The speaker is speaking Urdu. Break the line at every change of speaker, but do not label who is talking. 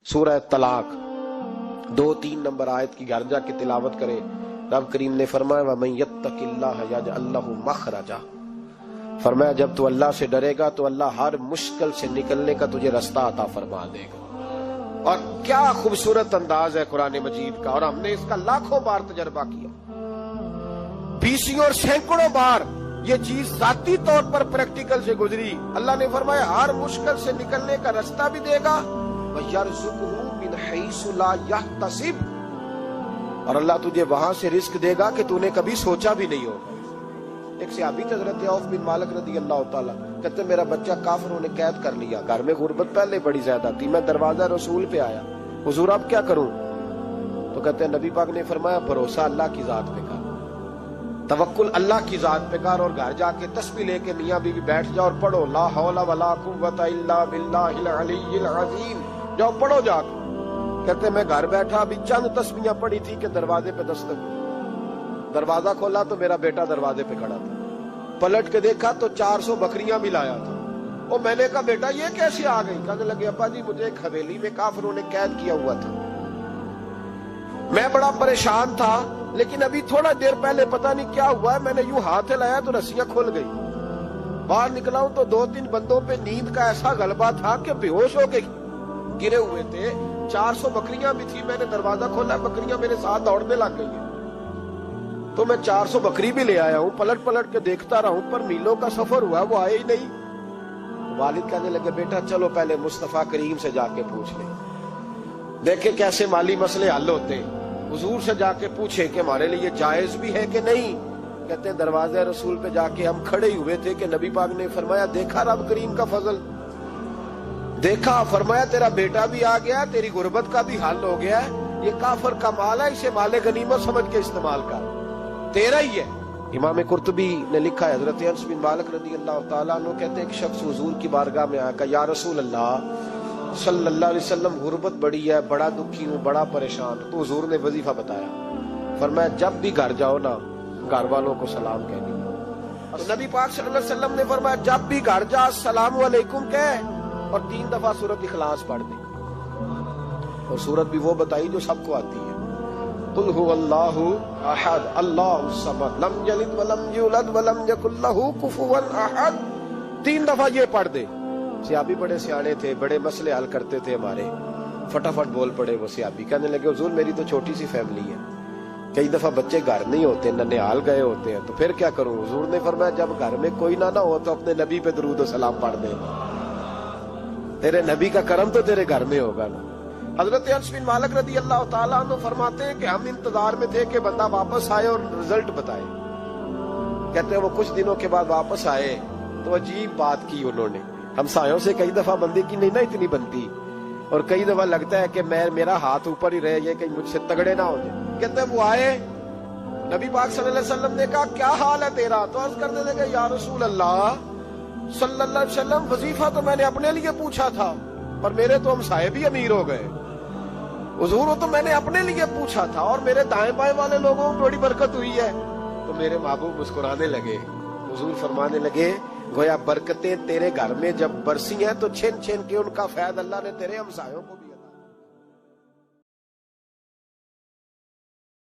سورہ طلاق 2-3 نمبر آیت کی گھر جا کے تلاوت کرے. رب کریم نے فرمایا وَمَن يَتَّقِ اللَّهَ يَجْعَل لَّهُ مَخْرَجًا، فرمایا جب تو اللہ سے ڈرے گا تو اللہ ہر مشکل سے نکلنے کا تجھے رستہ عطا فرما دے گا. اور کیا خوبصورت انداز ہے قرآن مجید کا، اور ہم نے اس کا لاکھوں بار تجربہ کیا، بیسوں اور سینکڑوں بار یہ چیز ذاتی طور پر پریکٹیکل سے گزری. اللہ نے فرمایا ہر مشکل سے نکلنے کا رستہ بھی دے گا وَيَرْزُقُهُ مِنْ حَيْثُ لَا يَحْتَسِبُ، اور اللہ تجھے وہاں سے رزق دے گا کہ تو نے کبھی سوچا بھی نہیں ہوگا. ایک صحابی تھے حضرت عوف بن مالک رضی اللہ تعالیٰ، کہتے میرا بچہ کافروں نے قید کر لیا، گھر میں غربت پہلے بڑی زیادہ تھی، میں دروازہ رسول پہ آیا، حضور اب کیا کروں؟ تو کہتے ہیں نبی پاک نے فرمایا بھروسہ اللہ کی ذات پہ کر، توکل اللہ کی ذات پہ کر، اور گھر جا کے تسبیح لے کے میاں بیوی بیٹھ جاؤ اور پڑھو لا حول ولا قوت الا باللہ العلی العظیم، جاؤ پڑھو جا کے. کہتے میں گھر بیٹھا ابھی چند تسبیحاں پڑھی تھی کہ دروازے پہ دستک ہوئی، دروازہ کھولا تو میرا بیٹا دروازے پہ کھڑا تھا، پلٹ کے دیکھا تو 400 بکریاں بھی لایا تھا. اور میں نے کہا بیٹا یہ کیسے آ گئی؟ کہنے لگے ابا جی مجھے ایک حویلی میں کافروں نے قید کیا ہوا تھا، میں بڑا پریشان تھا، لیکن ابھی تھوڑا دیر پہلے پتہ نہیں کیا ہوا ہے، میں نے یوں ہاتھ ہلایا تو رسیاں کھل گئی، باہر نکلا ہوں تو 2-3 بندوں پہ نیند کا ایسا غلبہ تھا کہ بے ہوش ہو کے گرے ہوئے تھے. 400 بکریاں بھی تھی، میں نے دروازہ کھولا، بکریاں میرے ساتھ دوڑنے لگ گئی ہیں، تو میں 400 بکری بھی لے آیا ہوں، پلٹ پلٹ کے دیکھتا رہا ہوں، پر میلوں کا سفر ہوا وہ آئے ہی نہیں. والد کہنے لگے بیٹا چلو پہلے مصطفیٰ کریم سے جا کے پوچھ لیں، دیکھیں کیسے مالی مسئلے حل ہوتے ہیں. حضور سے جا کے پوچھے کہ ہمارے لیے جائز بھی ہے کہ نہیں. کہتے ہیں دروازے رسول پہ جا کے ہم کھڑے ہوئے تھے کہ نبی پاک نے فرمایا دیکھا رب کریم کا فضل، دیکھا، فرمایا تیرا بیٹا بھی آ گیا، تیری غربت کا بھی حل ہو گیا ہے، یہ کافر کا مال ہے، اسے مال غنیمت سمجھ کے استعمال کر، تیرا ہی ہے. امام قرطبی نے لکھا ہے حضرت انس بن مالک رضی اللہ تعالیٰ عنہ کہتے ہیں ایک شخص حضور کی بارگاہ میں آیا، کہا یا رسول اللہ صلی اللہ علیہ وسلم غربت بڑی ہے، بڑا دکھی ہوں، بڑا پریشان. تو حضور نے وظیفہ بتایا، فرمایا جب بھی گھر جاؤ نا گھر والوں کو سلام کہنی. تو نبی پاک صلی اللہ علیہ وسلم نے فرمایا جب بھی گھر جا السلام علیکم کہہ اور 3 دفعہ سورۃ اخلاص پڑھ دے. اور سورت بھی وہ بتائی جو سب کو آتی ہے، قل هو اللہ احد اللہ الصمد لم یلد ولم یولد ولم یکن لہ کفوا احد. 3 دفعہ یہ پڑھ دے. صحابی بڑے سیانے تھے، بڑے مسئلے حل کرتے تھے ہمارے، فٹافٹ بول پڑے وہ صحابی. کہنے لگے حضور میری تو چھوٹی سی فیملی ہے، کئی دفعہ بچے گھر نہیں ہوتے، ننیال گئے ہوتے ہیں، تو پھر کیا کروں؟ حضور نے فرمایا جب گھر میں کوئی نہ ہو تو اپنے نبی پہ درود و سلام پڑھ دے، تیرے نبی کا کرم تو تیرے گھر میں ہوگا نا. حضرت انس بن مالک رضی اللہ تعالیٰ عنہ فرماتے ہیں کہ ہم انتظار میں تھے کہ بندہ واپس آئے اور رزلٹ بتائے. کہتے ہیں وہ کچھ دنوں کے بعد واپس آئے تو عجیب بات کی انہوں نے. ہمسایوں سے کئی دفعہ بندے کی نہیں نا اتنی بنتی، اور کئی دفعہ لگتا ہے کہ میرا ہاتھ اوپر ہی رہے، یہ کہیں مجھ سے تگڑے نہ ہو جائے. کہتے ہیں وہ آئے، نبی پاک صلی اللہ علیہ وسلم نے کہا کیا حال ہے تیرا؟ تو عرض کرنے لگے یا رسول اللہ صلی اللہ علیہ وسلم وظیفہ تو میں نے اپنے لیے پوچھا تھا، پر میرے تو ہمسائے بھی امیر ہو گئے. حضور وہ تو میں نے اپنے لیے پوچھا تھا اور میرے دائیں بائیں والے لوگوں کو بڑی برکت ہوئی ہے. تو میرے محبوب مسکرانے لگے. حضور فرمانے لگے گویا برکتیں تیرے گھر میں جب برسی ہیں تو چھن چھن کے ان کا فیض اللہ نے تیرے ہمسایوں کو